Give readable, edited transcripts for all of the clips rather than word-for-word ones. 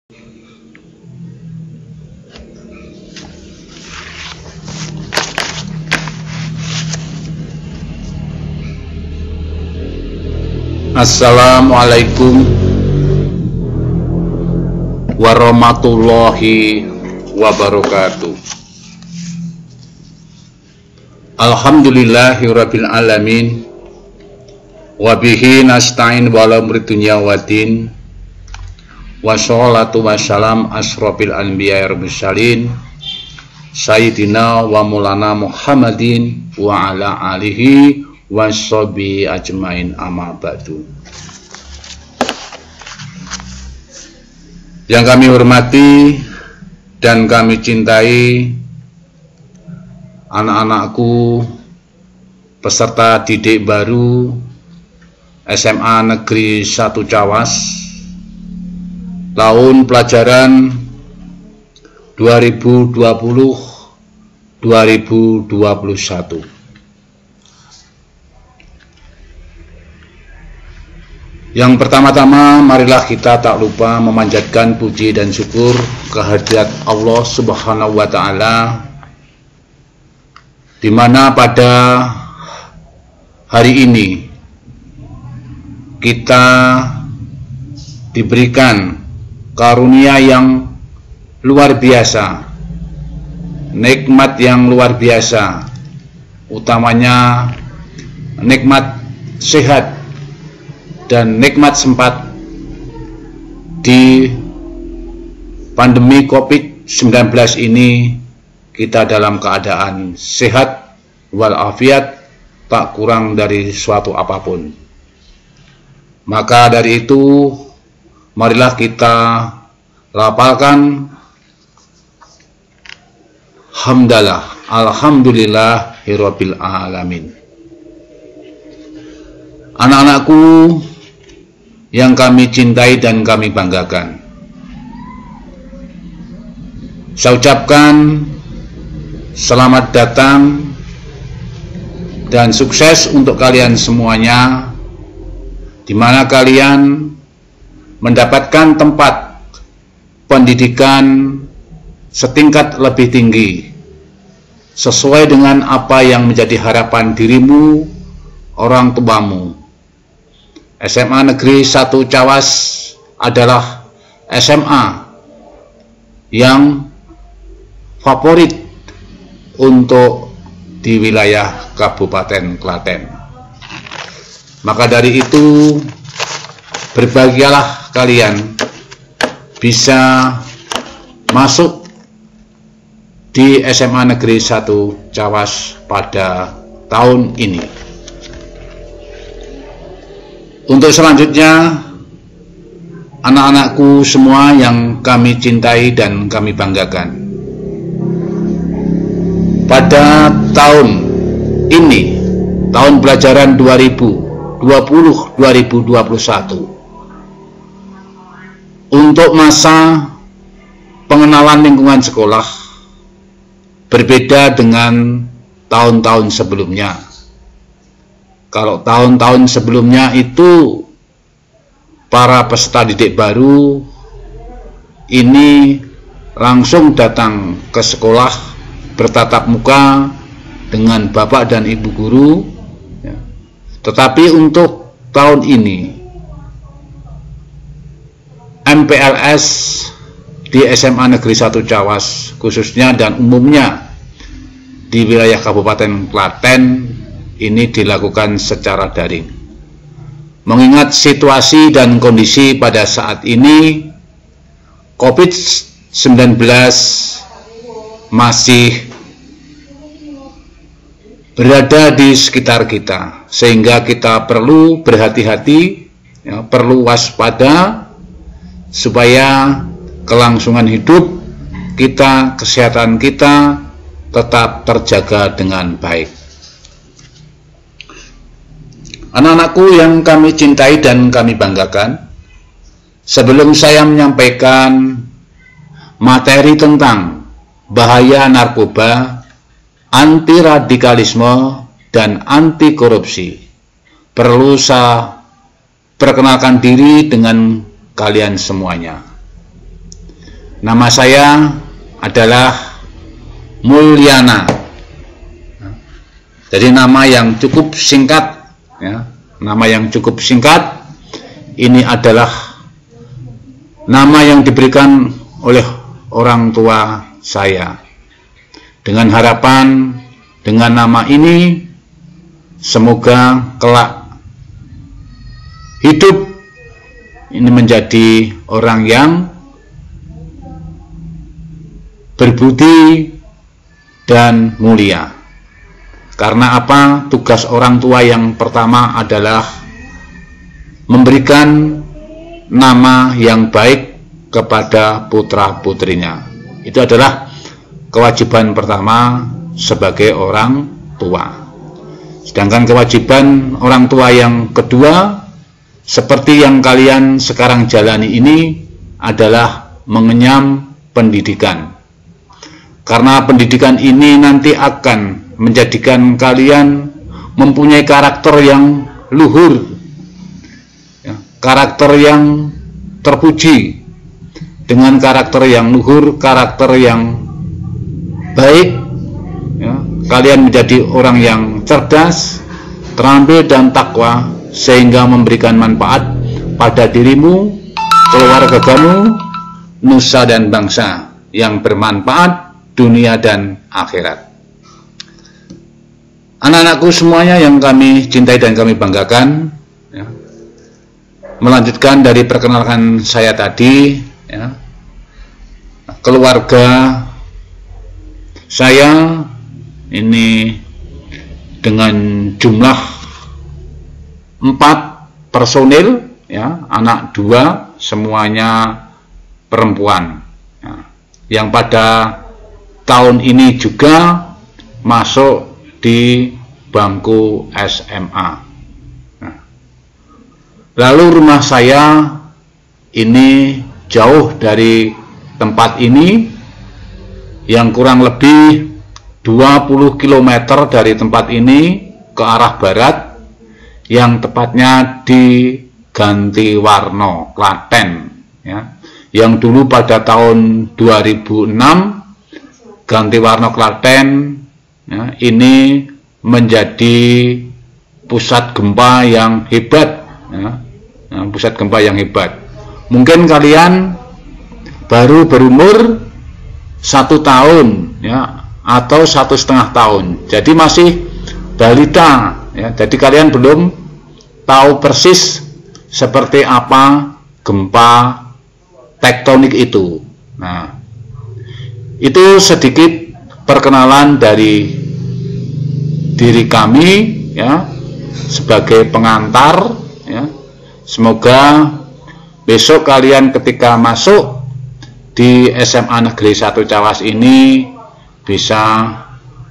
Assalamualaikum warahmatullahi wabarakatuh. Alhamdulillahirabbil alamin. Wabihi nasta'in wala mridunya wadin. Wassalatu wassalam asrofil anbiya mursalin Sayyidina wa maulana Muhammadin wa ala alihi washabi ajmain amma ba'du. Yang kami hormati dan kami cintai anak-anakku peserta didik baru SMA Negeri 1 Cawas tahun pelajaran 2020-2021. Yang pertama-tama, marilah kita tak lupa memanjatkan puji dan syukur kehadirat Allah Subhanahu wa Ta'ala, di mana pada hari ini kita diberikan karunia yang luar biasa, nikmat yang luar biasa, utamanya nikmat sehat dan nikmat sempat di pandemi COVID-19 ini kita dalam keadaan sehat walafiat, tak kurang dari suatu apapun. Maka dari itu, marilah kita lapalkan hamdalah, alhamdulillahirabbil alamin. Anak-anakku yang kami cintai dan kami banggakan, saya ucapkan selamat datang dan sukses untuk kalian semuanya, di mana kalian mendapatkan tempat pendidikan setingkat lebih tinggi sesuai dengan apa yang menjadi harapan dirimu, orang tuamu. SMA Negeri 1 Cawas adalah SMA yang favorit untuk di wilayah Kabupaten Klaten. Maka dari itu, berbahagialah kalian bisa masuk di SMA Negeri 1 Cawas pada tahun ini. Untuk selanjutnya, anak-anakku semua yang kami cintai dan kami banggakan, pada tahun ini, tahun pelajaran 2020-2021, untuk masa pengenalan lingkungan sekolah berbeda dengan tahun-tahun sebelumnya. Kalau tahun-tahun sebelumnya itu para peserta didik baru ini langsung datang ke sekolah bertatap muka dengan bapak dan ibu guru, ya. Tetapi untuk tahun ini MPLS di SMA Negeri 1 Cawas khususnya dan umumnya di wilayah Kabupaten Klaten ini dilakukan secara daring. Mengingat situasi dan kondisi pada saat ini, COVID-19 masih berada di sekitar kita, sehingga kita perlu berhati-hati, ya, perlu waspada, supaya kelangsungan hidup kita, kesehatan kita tetap terjaga dengan baik. Anak-anakku yang kami cintai dan kami banggakan, sebelum saya menyampaikan materi tentang bahaya narkoba, anti radikalisme, dan anti korupsi, perlu saya perkenalkan diri dengan kalian semuanya. Nama saya adalah Mulyana. Jadi nama yang cukup singkat, ya, nama yang cukup singkat. Ini adalah nama yang diberikan oleh orang tua saya. Dengan harapan dengan nama ini semoga kelak hidup ini menjadi orang yang berbudi dan mulia. Karena apa? Tugas orang tua yang pertama adalah memberikan nama yang baik kepada putra-putrinya. Itu adalah kewajiban pertama sebagai orang tua. Sedangkan kewajiban orang tua yang kedua, seperti yang kalian sekarang jalani ini, adalah mengenyam pendidikan. Karena pendidikan ini nanti akan menjadikan kalian mempunyai karakter yang luhur, ya, karakter yang terpuji. Dengan karakter yang luhur, karakter yang baik, ya, kalian menjadi orang yang cerdas, terampil dan takwa, sehingga memberikan manfaat pada dirimu, keluargamu, nusa dan bangsa, yang bermanfaat dunia dan akhirat. Anak-anakku semuanya yang kami cintai dan kami banggakan, ya, melanjutkan dari perkenalkan saya tadi, ya, keluarga saya ini dengan jumlah 4 personil, ya, anak 2, semuanya perempuan, ya, yang pada tahun ini juga masuk di bangku SMA. Nah, lalu rumah saya ini jauh dari tempat ini, yang kurang lebih 20 km dari tempat ini ke arah barat, yang tepatnya di Gantiwarna, Klaten, ya. Yang dulu pada tahun 2006 Gantiwarna Klaten, ya, ini menjadi pusat gempa yang hebat, ya, pusat gempa yang hebat. Mungkin kalian baru berumur 1 tahun, ya, atau 1,5 tahun, jadi masih balita, ya. Jadi kalian belum tahu persis seperti apa gempa tektonik itu. Nah, itu sedikit perkenalan dari diri kami, ya, sebagai pengantar, ya. Semoga besok kalian ketika masuk di SMA Negeri 1 Cawas ini bisa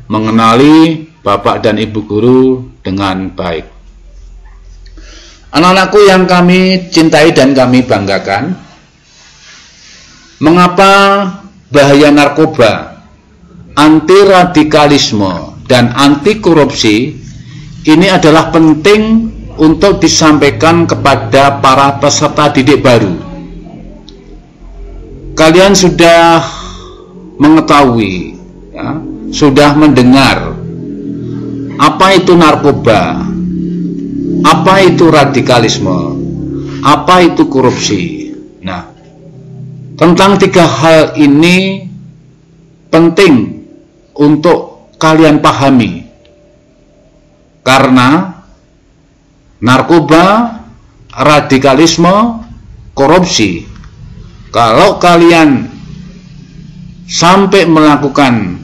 mengenali Bapak dan Ibu guru dengan baik. Anak-anakku yang kami cintai dan kami banggakan, mengapa bahaya narkoba, anti radikalisme, dan anti korupsi ini adalah penting untuk disampaikan kepada para peserta didik baru. Kalian sudah mengetahui, ya, sudah mendengar apa itu narkoba, apa itu radikalisme, apa itu korupsi. Nah, tentang 3 hal ini penting untuk kalian pahami, karena narkoba, radikalisme, korupsi, kalau kalian sampai melakukan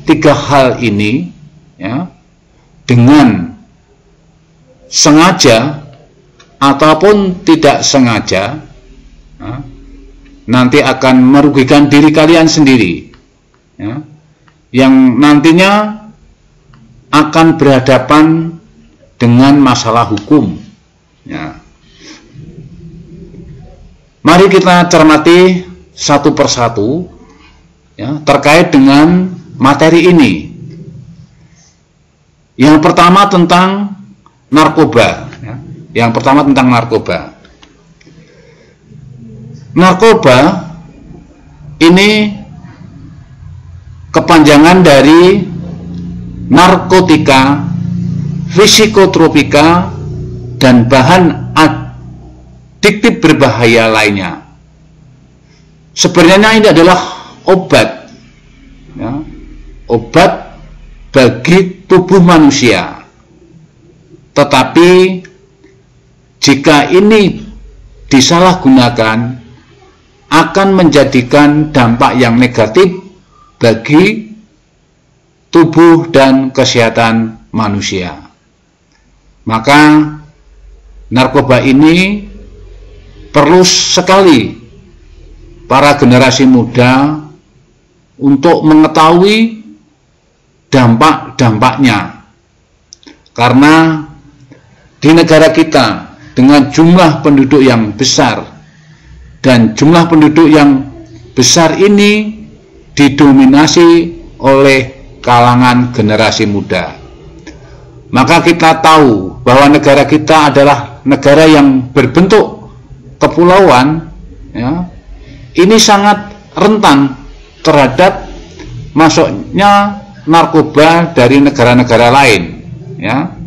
3 hal ini, ya, dengan sengaja ataupun tidak sengaja, ya, nanti akan merugikan diri kalian sendiri, ya, yang nantinya akan berhadapan dengan masalah hukum, ya. Mari kita cermati satu persatu, ya, terkait dengan materi ini. Yang pertama tentang narkoba, ya. Yang pertama tentang narkoba. Narkoba ini kepanjangan dari narkotika, psikotropika, dan bahan adiktif berbahaya lainnya. Sebenarnya ini adalah obat, ya, obat bagi tubuh manusia. Tetapi jika ini disalahgunakan akan menjadikan dampak yang negatif bagi tubuh dan kesehatan manusia. Maka narkoba ini perlu sekali para generasi muda untuk mengetahui dampak-dampaknya. Karena di negara kita dengan jumlah penduduk yang besar, dan jumlah penduduk yang besar ini didominasi oleh kalangan generasi muda, maka kita tahu bahwa negara kita adalah negara yang berbentuk kepulauan, ya, ini sangat rentan terhadap masuknya narkoba dari negara-negara lain, ya.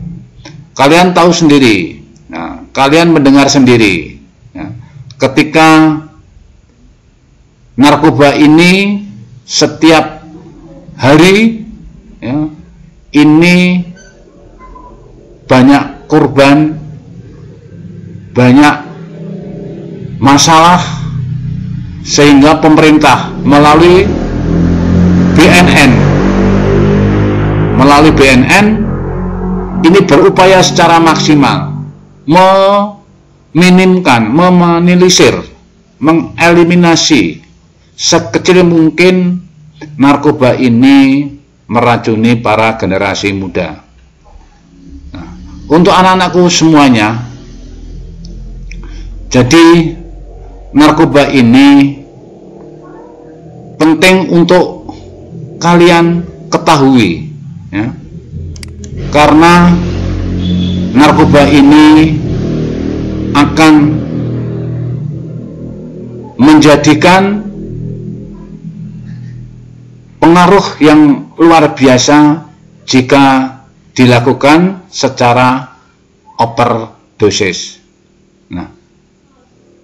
Kalian tahu sendiri, nah, kalian mendengar sendiri, ya, ketika narkoba ini setiap hari, ya, ini banyak korban, banyak masalah, sehingga pemerintah melalui BNN ini berupaya secara maksimal meminimkan, meminimalisir, mengeliminasi sekecil mungkin narkoba ini meracuni para generasi muda. Nah, untuk anak-anakku semuanya, jadi narkoba ini penting untuk kalian ketahui, ya, karena narkoba ini akan menjadikan pengaruh yang luar biasa jika dilakukan secara overdosis. Nah,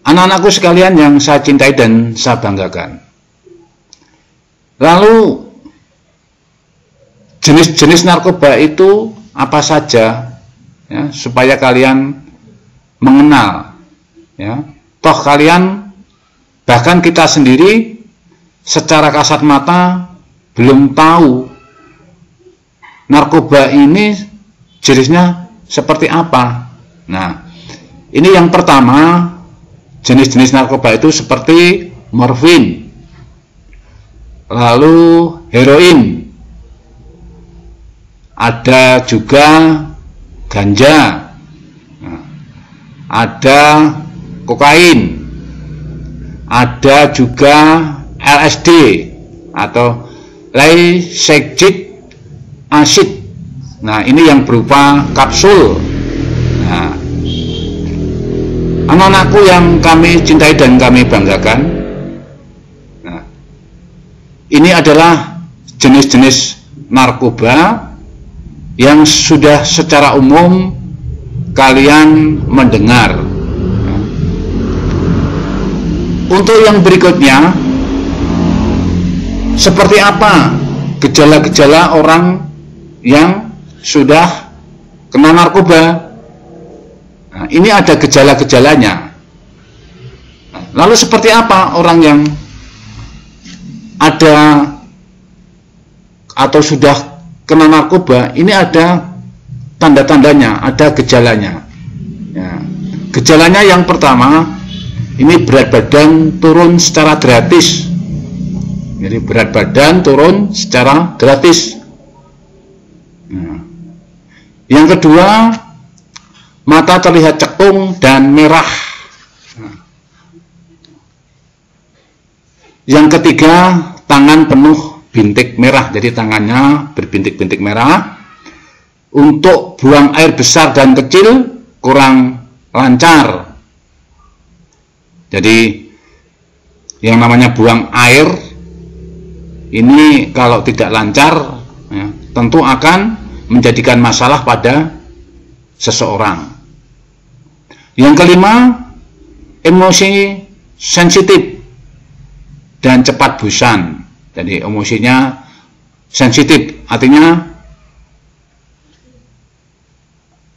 anak-anakku sekalian yang saya cintai dan saya banggakan, lalu jenis-jenis narkoba itu apa saja, ya, supaya kalian mengenal, ya. Toh kalian, bahkan kita sendiri secara kasat mata belum tahu narkoba ini jenisnya seperti apa. Nah, ini yang pertama, jenis-jenis narkoba itu seperti morfin, lalu heroin, ada juga ganja, ada kokain, ada juga LSD atau lysergic acid. Nah, ini yang berupa kapsul. Nah, anak-anakku yang kami cintai dan kami banggakan, nah, ini adalah jenis-jenis narkoba yang sudah secara umum kalian mendengar. Untuk yang berikutnya, seperti apa gejala-gejala orang yang sudah kena narkoba? Nah, ini ada gejala-gejalanya. Lalu seperti apa orang yang ada atau sudah kena narkoba? Ini ada tanda-tandanya, ada gejalanya, ya. Gejalanya yang pertama, ini berat badan turun secara gratis. Jadi berat badan turun secara gratis. Nah, yang kedua, mata terlihat cekung dan merah. Nah, yang ketiga, tangan penuh bintik merah. Jadi tangannya berbintik-bintik merah. Untuk buang air besar dan kecil kurang lancar. Jadi yang namanya buang air ini kalau tidak lancar ya, tentu akan menjadikan masalah pada seseorang. Yang kelima, emosi sensitif dan cepat bosan. Jadi emosinya sensitif, artinya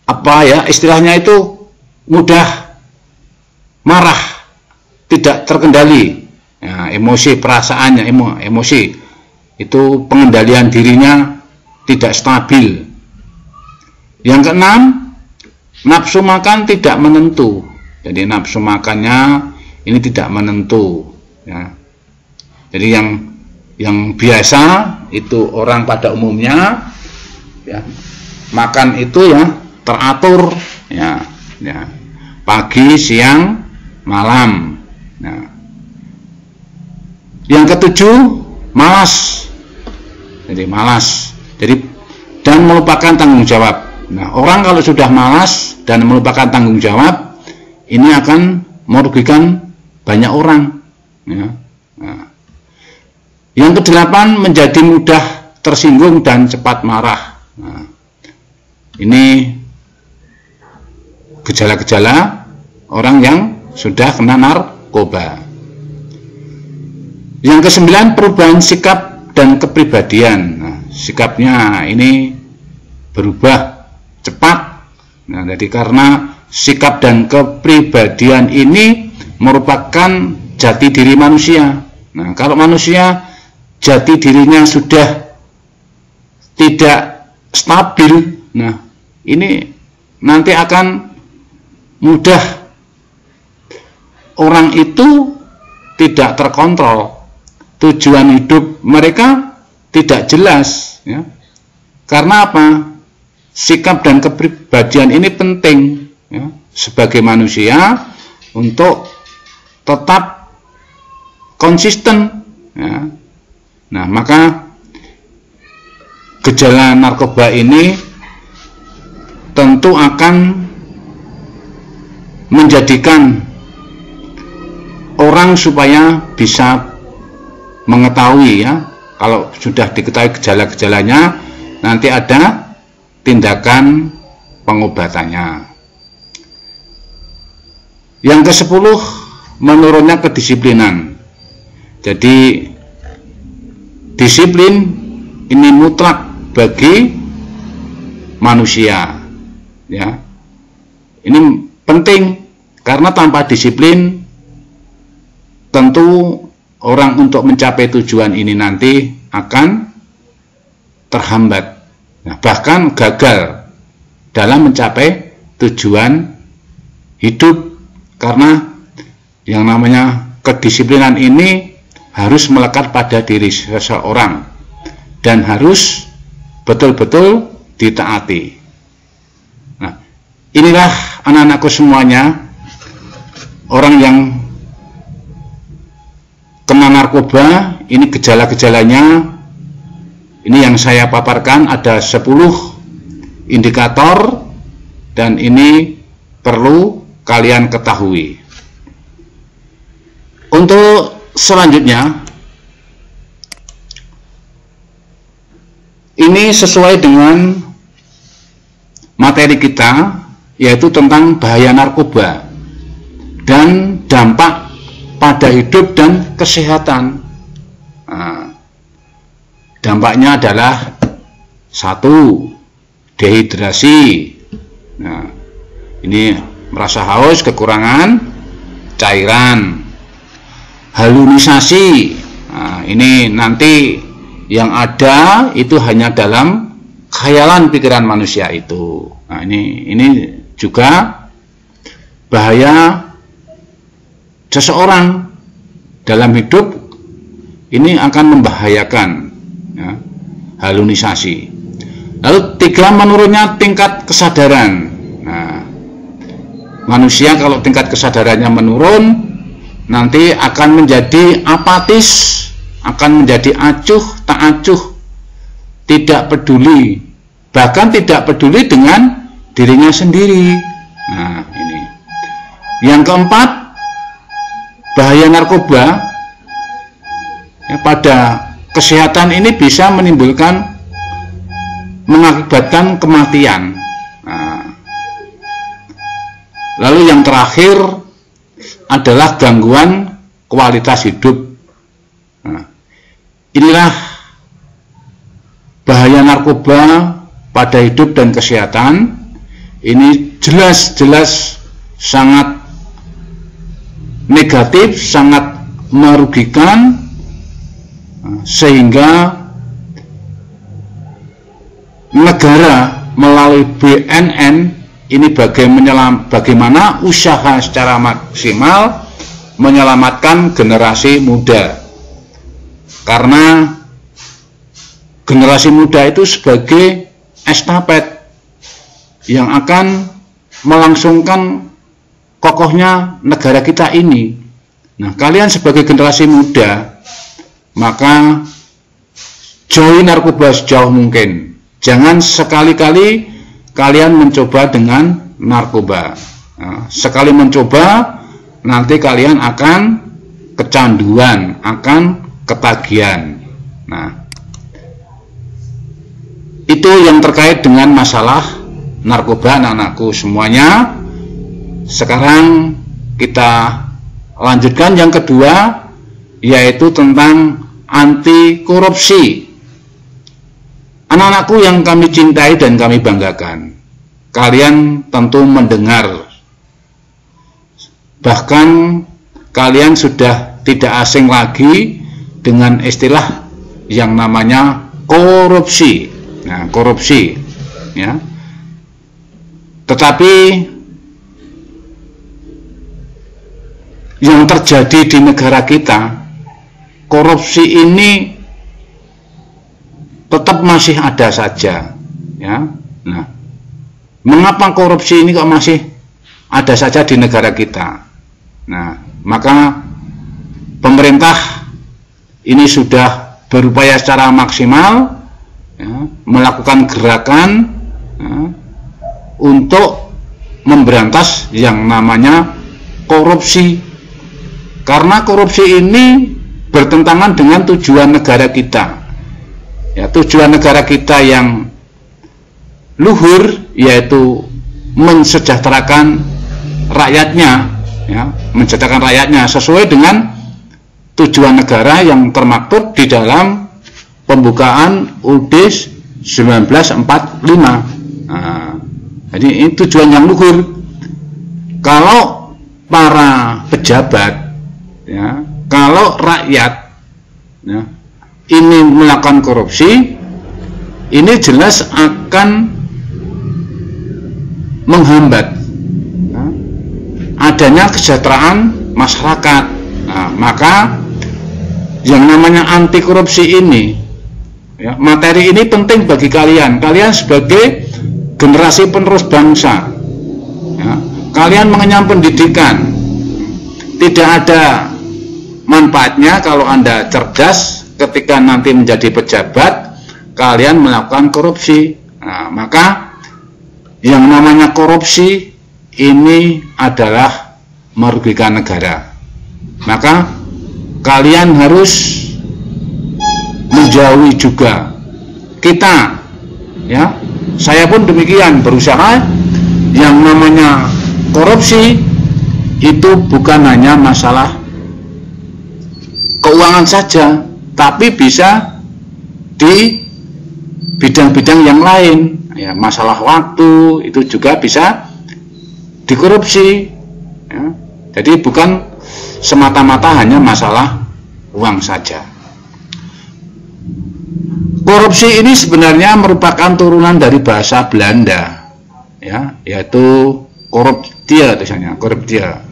apa ya, istilahnya itu mudah marah, tidak terkendali. Ya, emosi, perasaannya, emosi itu pengendalian dirinya tidak stabil. Yang keenam, nafsu makan tidak menentu. Jadi nafsu makannya ini tidak menentu. Ya. Jadi yang biasa itu orang pada umumnya ya, makan itu ya teratur ya, ya. Pagi, siang, malam. Nah. Yang ketujuh, malas. Jadi malas. Jadi dan melupakan tanggung jawab. Nah, orang kalau sudah malas dan melupakan tanggung jawab, ini akan merugikan banyak orang. Ya. Nah. Yang kedelapan, menjadi mudah tersinggung dan cepat marah. Nah, ini gejala-gejala orang yang sudah kena narkoba. Yang kesembilan, perubahan sikap dan kepribadian. Nah, sikapnya ini berubah cepat. Nah, jadi karena sikap dan kepribadian ini merupakan jati diri manusia. Nah, kalau manusia jati dirinya sudah tidak stabil, nah ini nanti akan mudah orang itu tidak terkontrol. Tujuan hidup mereka tidak jelas ya. Karena apa? Sikap dan kepribadian ini penting ya, sebagai manusia untuk tetap konsisten ya. Nah, maka gejala narkoba ini tentu akan menjadikan orang supaya bisa mengetahui ya, kalau sudah diketahui gejala-gejalanya, nanti ada tindakan pengobatannya. Yang ke-10, menurunnya kedisiplinan. Jadi disiplin ini mutlak bagi manusia ya. Ini penting karena tanpa disiplin tentu orang untuk mencapai tujuan ini nanti akan terhambat, nah, bahkan gagal dalam mencapai tujuan hidup, karena yang namanya kedisiplinan ini harus melekat pada diri seseorang dan harus betul-betul ditaati. Nah, inilah anak-anakku semuanya, orang yang kena narkoba, ini gejala-gejalanya, ini yang saya paparkan ada 10 indikator dan ini perlu kalian ketahui. Untuk selanjutnya, ini sesuai dengan materi kita, yaitu tentang bahaya narkoba dan dampak pada hidup dan kesehatan. Nah, dampaknya adalah 1, dehidrasi. Nah, ini merasa haus, kekurangan cairan. Halusinasi. Nah, ini nanti yang ada itu hanya dalam khayalan pikiran manusia itu. Nah, ini juga bahaya seseorang dalam hidup, ini akan membahayakan ya, halusinasi. Lalu 3, menurunnya tingkat kesadaran. Nah, manusia kalau tingkat kesadarannya menurun, nanti akan menjadi apatis, akan menjadi acuh tak acuh, tidak peduli, bahkan tidak peduli dengan dirinya sendiri. Nah, ini. Yang keempat, bahaya narkoba pada kesehatan ini bisa mengakibatkan kematian. Nah, lalu yang terakhir adalah gangguan kualitas hidup. Nah, inilah bahaya narkoba pada hidup dan kesehatan. Ini jelas-jelas sangat negatif, sangat merugikan, sehingga negara melalui BNN ini bagaimana usaha secara maksimal menyelamatkan generasi muda, karena generasi muda itu sebagai estafet yang akan melangsungkan kokohnya negara kita ini. Nah, kalian sebagai generasi muda, maka jauhi narkoba sejauh mungkin. Jangan sekali-kali kalian mencoba dengan narkoba. Nah, sekali mencoba, nanti kalian akan kecanduan, akan ketagihan. Nah, itu yang terkait dengan masalah narkoba, anak-anakku semuanya. Sekarang kita lanjutkan yang kedua, yaitu tentang anti korupsi. Anak-anakku yang kami cintai dan kami banggakan, kalian tentu mendengar, bahkan kalian sudah tidak asing lagi dengan istilah yang namanya korupsi. Nah, korupsi, ya. Tetapi yang terjadi di negara kita, korupsi ini tetap masih ada saja, ya. Nah, mengapa korupsi ini kok masih ada saja di negara kita? Nah, maka pemerintah ini sudah berupaya secara maksimal, ya, melakukan gerakan, ya, untuk memberantas yang namanya korupsi, karena korupsi ini bertentangan dengan tujuan negara kita. Ya, tujuan negara kita yang luhur, yaitu mensejahterakan rakyatnya, ya, mensejahterakan rakyatnya sesuai dengan tujuan negara yang termaktub di dalam pembukaan UUD 1945. Nah, jadi ini tujuan yang luhur. Kalau para pejabat, ya, kalau rakyat, ya, ini melakukan korupsi, ini jelas akan menghambat, ya, adanya kesejahteraan masyarakat. Nah, maka yang namanya anti korupsi ini, ya, materi ini penting bagi kalian. Kalian sebagai generasi penerus bangsa, ya, kalian mengenyam pendidikan. Tidak ada manfaatnya kalau Anda cerdas ketika nanti menjadi pejabat kalian melakukan korupsi. Nah, maka yang namanya korupsi ini adalah merugikan negara. Maka kalian harus menjauhi juga. Kita, ya, saya pun demikian, berusaha yang namanya korupsi itu bukan hanya masalah keuangan saja, tapi bisa di bidang-bidang yang lain, ya, masalah waktu itu juga bisa dikorupsi, ya. Jadi bukan semata-mata hanya masalah uang saja. Korupsi ini sebenarnya merupakan turunan dari bahasa Belanda, ya, yaitu koruptia tulisannya, koruptia.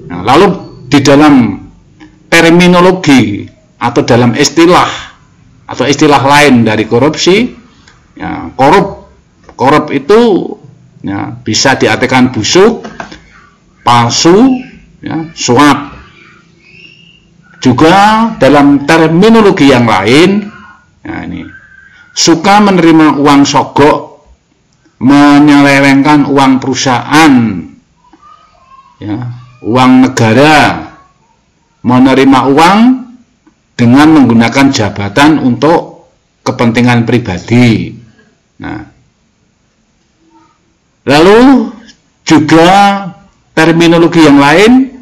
Nah, lalu di dalam terminologi atau dalam istilah atau istilah lain dari korupsi, ya, korup itu, ya, bisa diartikan busuk, palsu, ya, suap. Juga dalam terminologi yang lain, ya, ini suka menerima uang sogok, menyelewengkan uang perusahaan, ya, uang negara, menerima uang dengan menggunakan jabatan untuk kepentingan pribadi. Nah, lalu juga terminologi yang lain,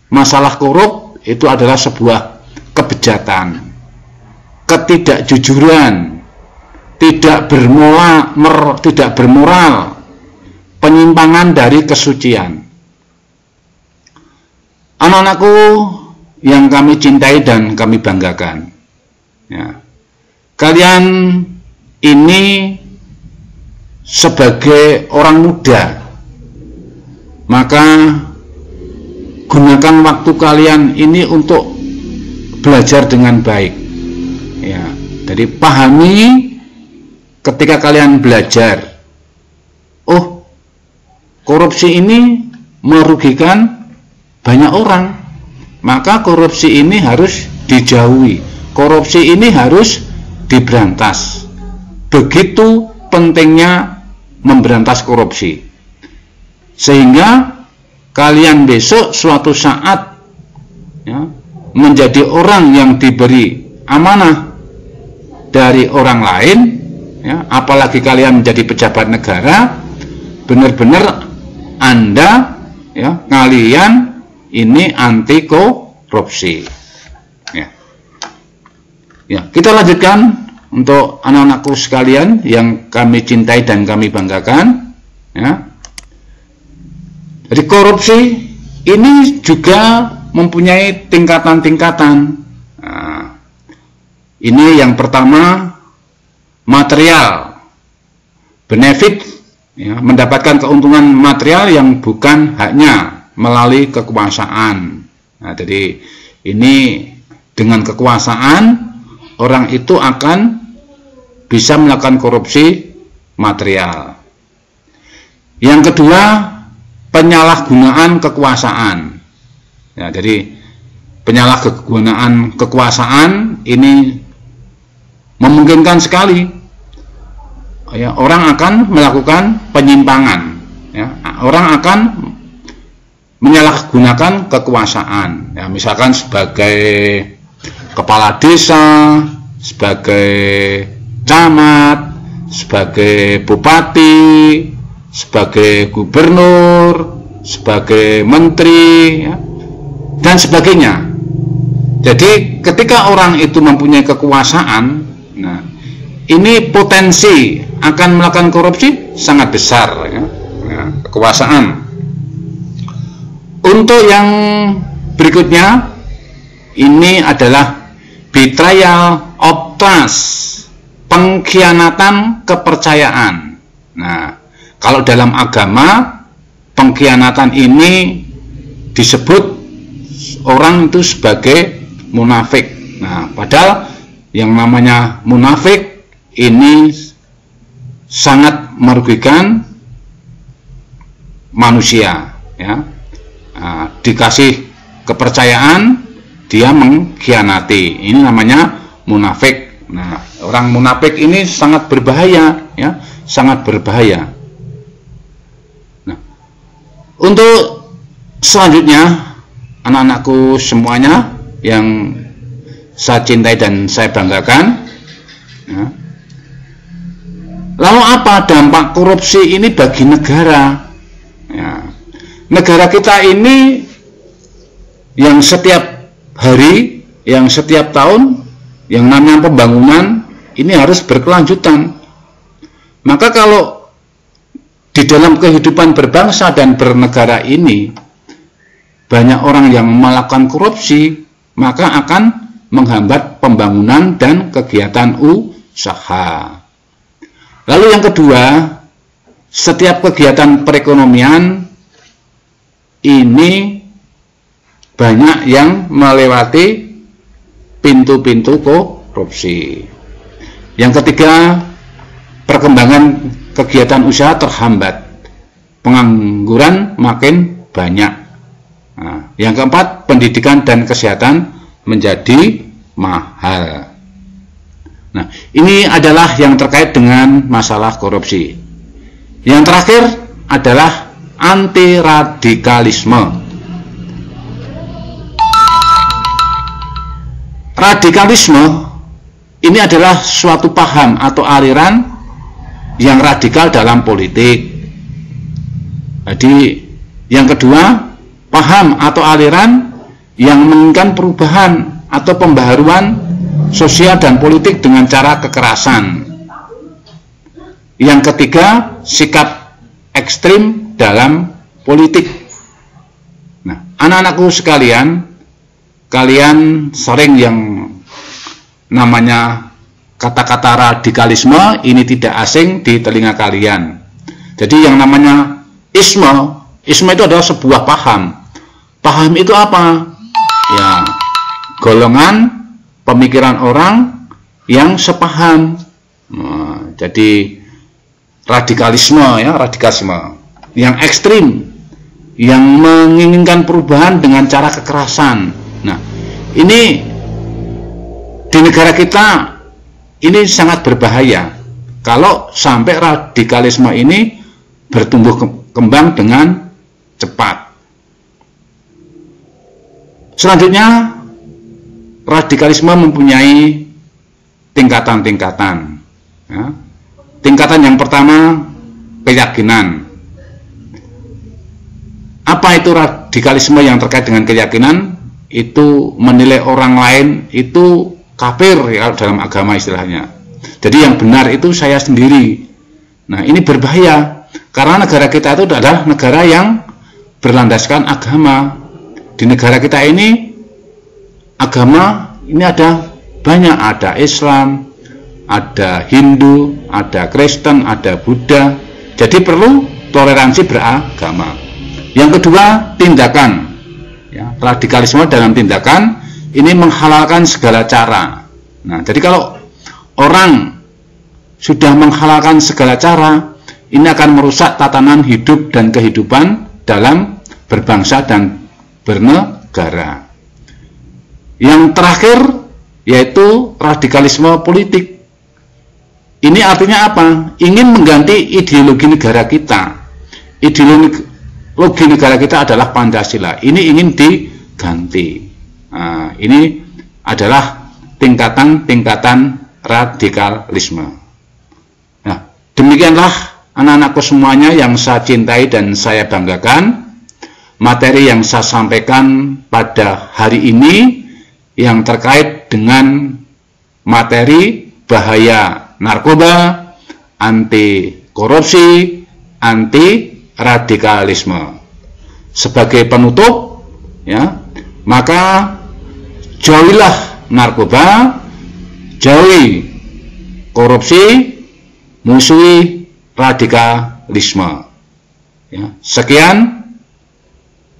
masalah korup itu adalah sebuah kebejatan, ketidakjujuran, tidak bermoral, penyimpangan dari kesucian. Anak-anakku yang kami cintai dan kami banggakan, ya, kalian ini sebagai orang muda, maka gunakan waktu kalian ini untuk belajar dengan baik, ya. Jadi pahami ketika kalian belajar, oh, korupsi ini merugikan banyak orang, maka korupsi ini harus dijauhi, korupsi ini harus diberantas. Begitu pentingnya memberantas korupsi, sehingga kalian besok suatu saat, ya, menjadi orang yang diberi amanah dari orang lain, ya, apalagi kalian menjadi pejabat negara, benar-benar Anda, ya, kalian ini anti korupsi. Ya. Ya, kita lanjutkan untuk anak-anakku sekalian yang kami cintai dan kami banggakan, ya. Jadi korupsi ini juga mempunyai tingkatan-tingkatan. Nah, ini yang pertama, material, benefit, ya, mendapatkan keuntungan material yang bukan haknya melalui kekuasaan. Nah, jadi ini dengan kekuasaan orang itu akan bisa melakukan korupsi material. Yang kedua, penyalahgunaan kekuasaan. Ya, jadi penyalahgunaan kekuasaan ini memungkinkan sekali, ya, orang akan melakukan penyimpangan, ya, orang akan menyalahgunakan kekuasaan, ya, misalkan sebagai kepala desa, sebagai camat, sebagai bupati, sebagai gubernur, sebagai menteri, ya, dan sebagainya. Jadi ketika orang itu mempunyai kekuasaan, nah, ini potensi akan melakukan korupsi sangat besar, ya, ya, kekuasaan. Untuk yang berikutnya, ini adalah betrayal of trust, pengkhianatan kepercayaan. Nah, kalau dalam agama, pengkhianatan ini disebut orang itu sebagai munafik. Nah, padahal yang namanya munafik ini sangat merugikan manusia, ya. Nah, dikasih kepercayaan, dia mengkhianati. Ini namanya munafik. Nah, orang munafik ini sangat berbahaya, ya, sangat berbahaya. Nah, untuk selanjutnya, anak-anakku semuanya yang saya cintai dan saya banggakan, ya, lalu apa dampak korupsi ini bagi negara? Ya, negara kita ini yang setiap hari, yang setiap tahun, yang namanya pembangunan ini harus berkelanjutan. Maka kalau di dalam kehidupan berbangsa dan bernegara ini banyak orang yang melakukan korupsi, maka akan menghambat pembangunan dan kegiatan usaha. Lalu yang kedua, setiap kegiatan perekonomian ini banyak yang melewati pintu-pintu korupsi. Yang ketiga, perkembangan kegiatan usaha terhambat, pengangguran makin banyak. Nah, yang keempat, pendidikan dan kesehatan menjadi mahal. Nah, ini adalah yang terkait dengan masalah korupsi. Yang terakhir adalah anti radikalisme. radikalisme ini adalah suatu paham atau aliran yang radikal dalam politik. Jadi yang kedua, paham atau aliran yang menginginkan perubahan atau pembaharuan sosial dan politik dengan cara kekerasan. Yang ketiga, sikap ekstrim dalam politik. Nah, anak-anakku sekalian, kalian sering yang namanya kata-kata radikalisme ini tidak asing di telinga kalian. Jadi yang namanya isme itu adalah sebuah paham. Paham itu apa? Ya, golongan pemikiran orang yang sepaham. Nah, jadi radikalisme yang ekstrim, yang menginginkan perubahan dengan cara kekerasan. Nah, ini di negara kita ini sangat berbahaya kalau sampai radikalisme ini bertumbuh kembang dengan cepat. Selanjutnya, radikalisme mempunyai tingkatan-tingkatan. Ya. Tingkatan yang pertama, keyakinan. Apa itu radikalisme yang terkait dengan keyakinan? Itu menilai orang lain itu kafir ya, dalam agama istilahnya. Jadi yang benar itu saya sendiri. Nah, ini berbahaya karena negara kita itu adalah negara yang berlandaskan agama. Di negara kita ini agama ini ada banyak, ada Islam, ada Hindu, ada Kristen, ada Buddha. Jadi perlu toleransi beragama. Yang kedua, tindakan. Ya, radikalisme dalam tindakan ini menghalalkan segala cara. Nah, jadi kalau orang sudah menghalalkan segala cara, ini akan merusak tatanan hidup dan kehidupan dalam berbangsa dan bernegara. Yang terakhir yaitu radikalisme politik. Ini artinya apa? Ingin mengganti ideologi negara kita. Ideologi negara kita adalah Pancasila. Ini ingin diganti. Nah, ini adalah tingkatan-tingkatan radikalisme. Nah, demikianlah anak-anakku semuanya yang saya cintai dan saya banggakan. Materi yang saya sampaikan pada hari ini yang terkait dengan materi bahaya narkoba, anti korupsi, anti radikalisme. Sebagai penutup, ya, maka jauhilah narkoba, jauhi korupsi, musuhi radikalisme. Ya, sekian,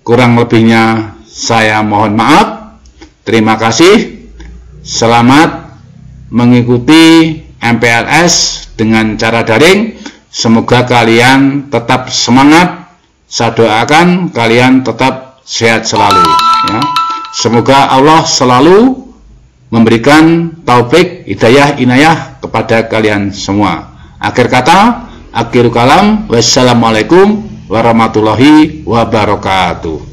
kurang lebihnya saya mohon maaf. Terima kasih. Selamat mengikuti MPLS dengan cara daring. Semoga kalian tetap semangat. Saya doakan kalian tetap sehat selalu. Ya. Semoga Allah selalu memberikan taufik, hidayah, inayah kepada kalian semua. Akhir kata, akhirul kalam, wassalamualaikum warahmatullahi wabarakatuh.